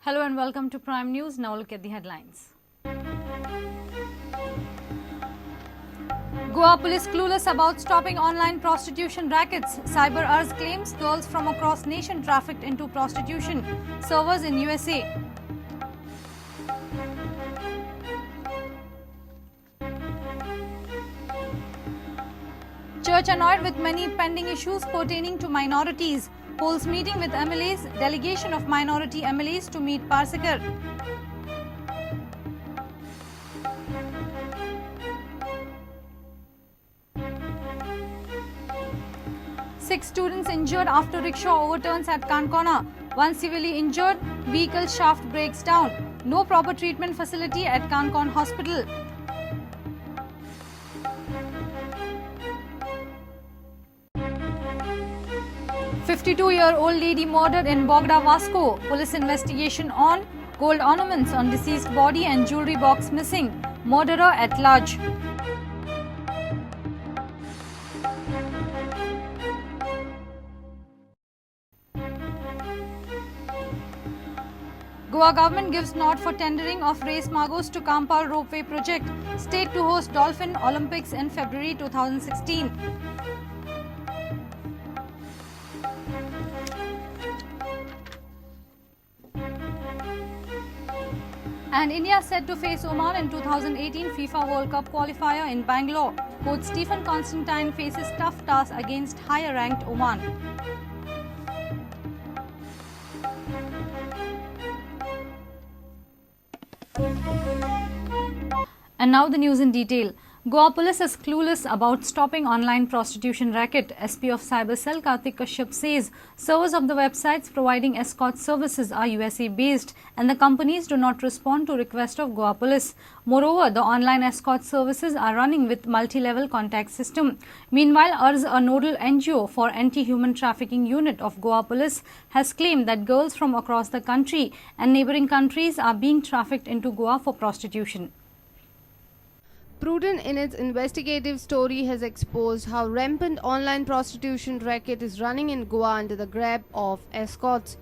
Hello and welcome to Prime News. Now look at the headlines. Goa police clueless about stopping online prostitution rackets. Cyber Ars claims girls from across nation trafficked into prostitution. Servers in USA. Church annoyed with many pending issues pertaining to minorities. Holds meeting with MLAs. Delegation of minority MLAs to meet Parsikar. Six students injured after rickshaw overturns at Kankona. One severely injured. Vehicle shaft breaks down. No proper treatment facility at Kankon Hospital. A 52-year-old lady murdered in Bogda, Vasco. Police investigation on. Gold ornaments on deceased body and jewelry box missing. Murderer at large. Goa government gives nod for tendering of race magos to Kampal ropeway project. State to host Dolphin Olympics in February 2016. And India set to face Oman in 2018 FIFA World Cup qualifier in Bangalore. Coach Stephen Constantine faces tough task against higher-ranked Oman. And now the news in detail. Goa police is clueless about stopping online prostitution racket. SP of Cyber Cell Karthik Kashyap says servers of the websites providing escort services are USA based and the companies do not respond to request of Goa police. Moreover, the online escort services are running with multi-level contact system. Meanwhile, URS, a nodal NGO for anti-human trafficking unit of Goa police, has claimed that girls from across the country and neighboring countries are being trafficked into Goa for prostitution. Prudent in its investigative story has exposed how rampant online prostitution racket is running in Goa under the grab of escorts.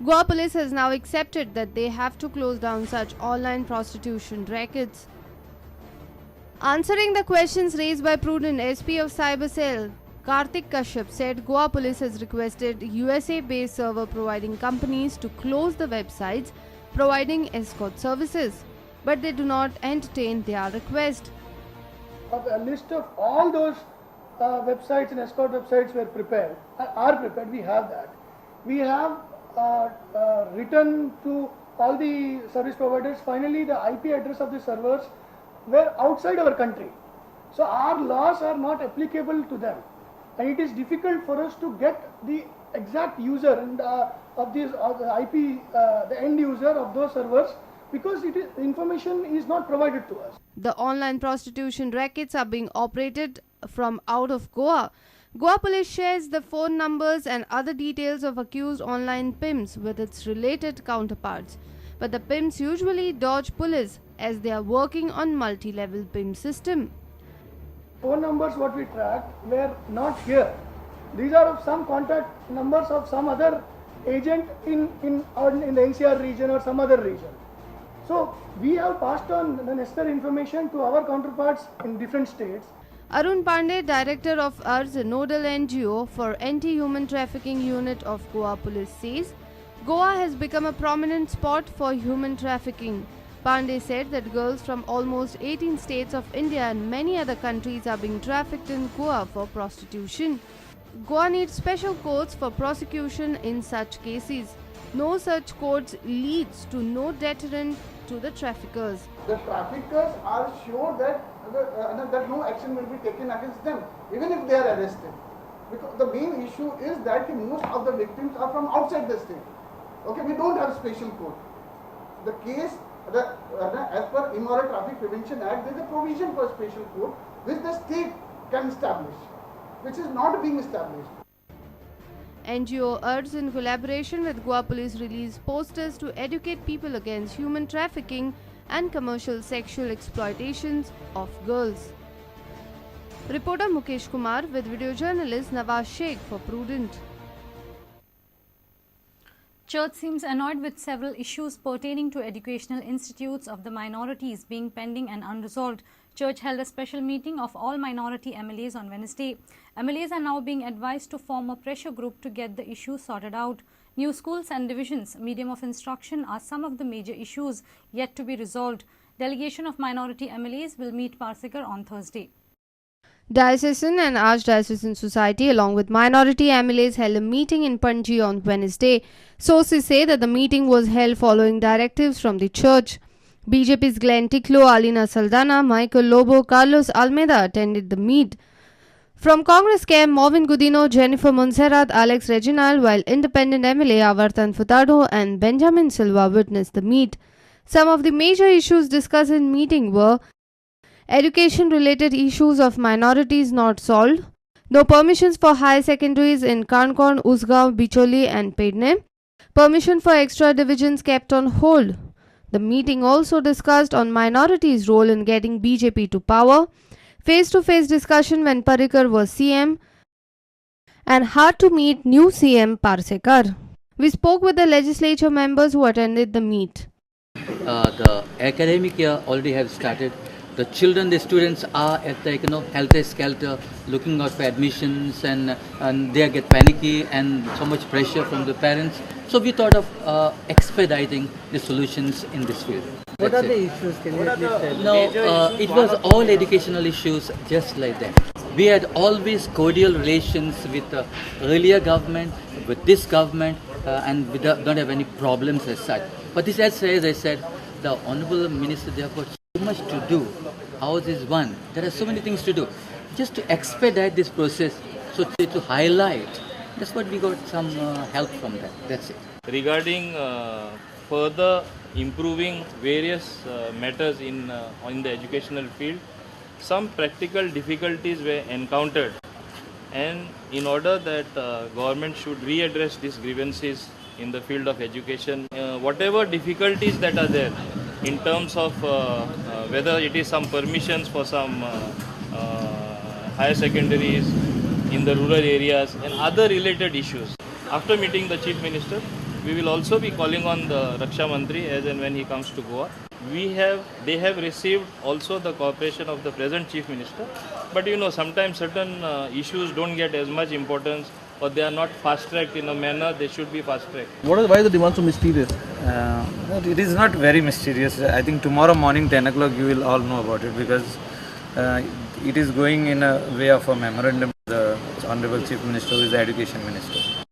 Goa police has now accepted that they have to close down such online prostitution rackets. Answering the questions raised by Prudent, SP of Cyber Cell Karthik Kashyap said Goa police has requested USA-based server providing companies to close the websites providing escort services, but they do not entertain their request. A list of all those websites and escort websites are prepared. We have that. We have written to all the service providers. Finally, the IP address of the servers were outside our country, so our laws are not applicable to them, and it is difficult for us to get the exact user and of these the IP, the end user of those servers, because information is not provided to us. The online prostitution rackets are being operated from out of Goa. Goa police shares the phone numbers and other details of accused online pimps with its related counterparts. But the pimps usually dodge police as they are working on multi-level pimp system. Phone numbers what we tracked were not here. These are of some contact numbers of some other agent in the NCR region or some other region. So we have passed on the necessary information to our counterparts in different states. Arun Pandey, director of URS, a nodal NGO for anti-human trafficking unit of Goa police, says Goa has become a prominent spot for human trafficking. Pandey said that girls from almost 18 states of India and many other countries are being trafficked in Goa for prostitution. Goa needs special courts for prosecution in such cases. No such courts leads to no deterrent to the traffickers. The traffickers are sure that no action will be taken against them, even if they are arrested. Because the main issue is that most of the victims are from outside the state. Okay, we don't have special court. The case, as per Immoral Traffic Prevention Act, there is a provision for special court which the state can establish, which is not being established. NGO URS, in collaboration with Goa Police, released posters to educate people against human trafficking and commercial sexual exploitations of girls. Reporter Mukesh Kumar with video journalist Nawaz Sheikh for Prudent. Church seems annoyed with several issues pertaining to educational institutes of the minorities being pending and unresolved. Church held a special meeting of all minority MLAs on Wednesday. MLAs are now being advised to form a pressure group to get the issues sorted out. New schools and divisions, medium of instruction are some of the major issues yet to be resolved. Delegation of minority MLAs will meet Parsikar on Thursday. Diocesan and Archdiocesan Society along with minority MLAs held a meeting in Panji on Wednesday. Sources say that the meeting was held following directives from the church. BJP's Glenn Tiklo, Alina Saldana, Michael Lobo, Carlos Almeida attended the meet. From Congress camp, Marvin Gudino, Jennifer Monserrat, Alex Reginald, while independent MLA Avartan Furtado and Benjamin Silva witnessed the meet. Some of the major issues discussed in meeting were education-related issues of minorities not solved, no permissions for higher secondaries in Kankon, Usgaon, Bicholi and Pedne, permission for extra divisions kept on hold. The meeting also discussed on minorities' role in getting BJP to power, face-to-face discussion when Parrikar was CM, and hard to meet new CM Parsekar. We spoke with the legislature members who attended the meet. The academic year already has started. The children, the students are at the helter-skelter, looking out for admissions, and they get panicky and so much pressure from the parents. So we thought of expediting the solutions in this field. What are the issues? Can you please tell? No, it was all educational issues, just like that. We had always cordial relations with the earlier government, with this government, and we don't have any problems as such. But this, as I said, the Honourable Minister, they have got so much to do. Ours is one. There are so many things to do. Just to expedite this process, so to highlight, that's what we got some help from that. That's it. Regarding further improving various matters in the educational field, some practical difficulties were encountered, and in order that government should readdress these grievances in the field of education, whatever difficulties that are there in terms of whether it is some permissions for some higher secondaries in the rural areas and other related issues. After meeting the Chief Minister, we will also be calling on the Raksha Mantri as and when he comes to Goa. They have received also the cooperation of the present Chief Minister, but sometimes certain issues don't get as much importance, or they are not fast-tracked in a manner they should be fast-tracked. Why is the demand so mysterious? It is not very mysterious. I think tomorrow morning 10 o'clock you will all know about it, because it is going in a way of a memorandum. The Honorable Chief Minister, who is the Education Minister.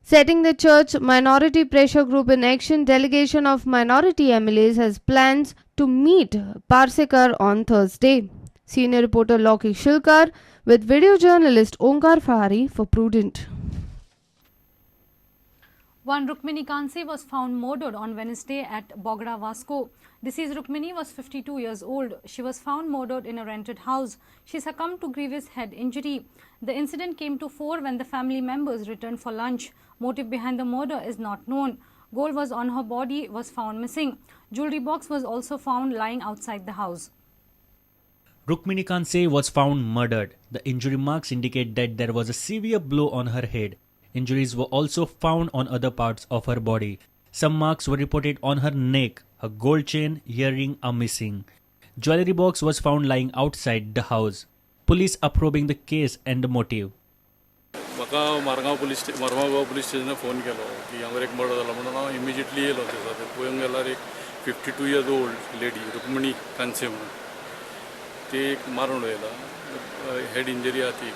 Setting the church minority pressure group in action, delegation of minority MLAs has plans to meet Parsekar on Thursday. Senior reporter Loki Shilkar with video journalist Onkar Fahari for Prudent. One Rukmini Kanse was found murdered on Wednesday at Bogra Vasco. Deceased Rukmini was 52 years old. She was found murdered in a rented house. She succumbed to grievous head injury. The incident came to fore when the family members returned for lunch. Motive behind the murder is not known. Gold was on her body was found missing. Jewelry box was also found lying outside the house. Rukmini Kanse was found murdered. The injury marks indicate that there was a severe blow on her head. Injuries were also found on other parts of her body. Some marks were reported on her neck. Her gold chain, earring are missing. Jewelry box was found lying outside the house. Police are probing the case and the motive. Margao police station phone केलो की हांगर एक murder जाला म्हणून हांव immediately येयलो थंयसर पळोवंक गेल्यार एक 52 इयर्स ओल्ड लेडी रुक्मिणी कांसे म्हणून ती एक मारून उडयला हेड इंजरी आहा ती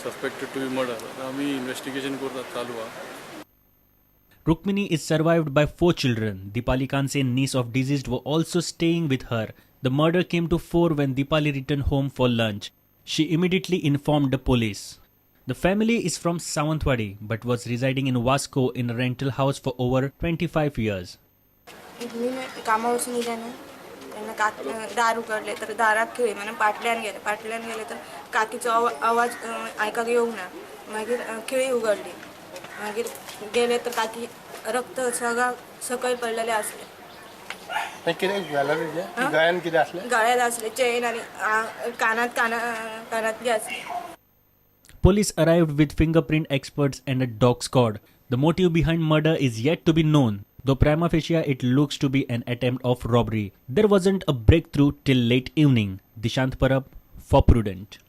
सस्पेक्टेड टू बी मर्डर आमी इन्वेस्टिगेशन करतात चालू आहा. Rukmini is survived by 4 children. Dipali Kanse, niece of deceased, were also staying with her. The murder came to fore when Dipali returned home for lunch. She immediately informed the police. The family is from Sawantwadi but was residing in Vasco in a rental house for over 25 years. दार उकडले तर दारात खेळी म्हणून पाटल्यान गेले तर काकीचो आवाज आयकाक येवंक ना. मागीर खिळी उगडली. मागीर गेले तर काकी रक्त सगळा सकयल पडलेले असले. गळ्यात असले चेन आणि कानातली असले. Police arrived with fingerprint experts and a dog squad. The motive behind murder is yet to be known, though prima facie it looks to be an attempt of robbery. There wasn't a breakthrough till late evening. Dishant Parab for Prudent.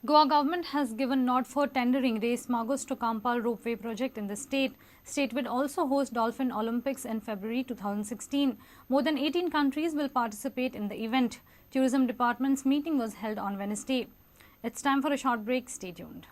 Goa government has given nod for tendering Race Magos to Kampal ropeway project in the state. State will also host Dolphin Olympics in February 2016. More than 18 countries will participate in the event. Tourism Department's meeting was held on Wednesday. It's time for a short break. Stay tuned.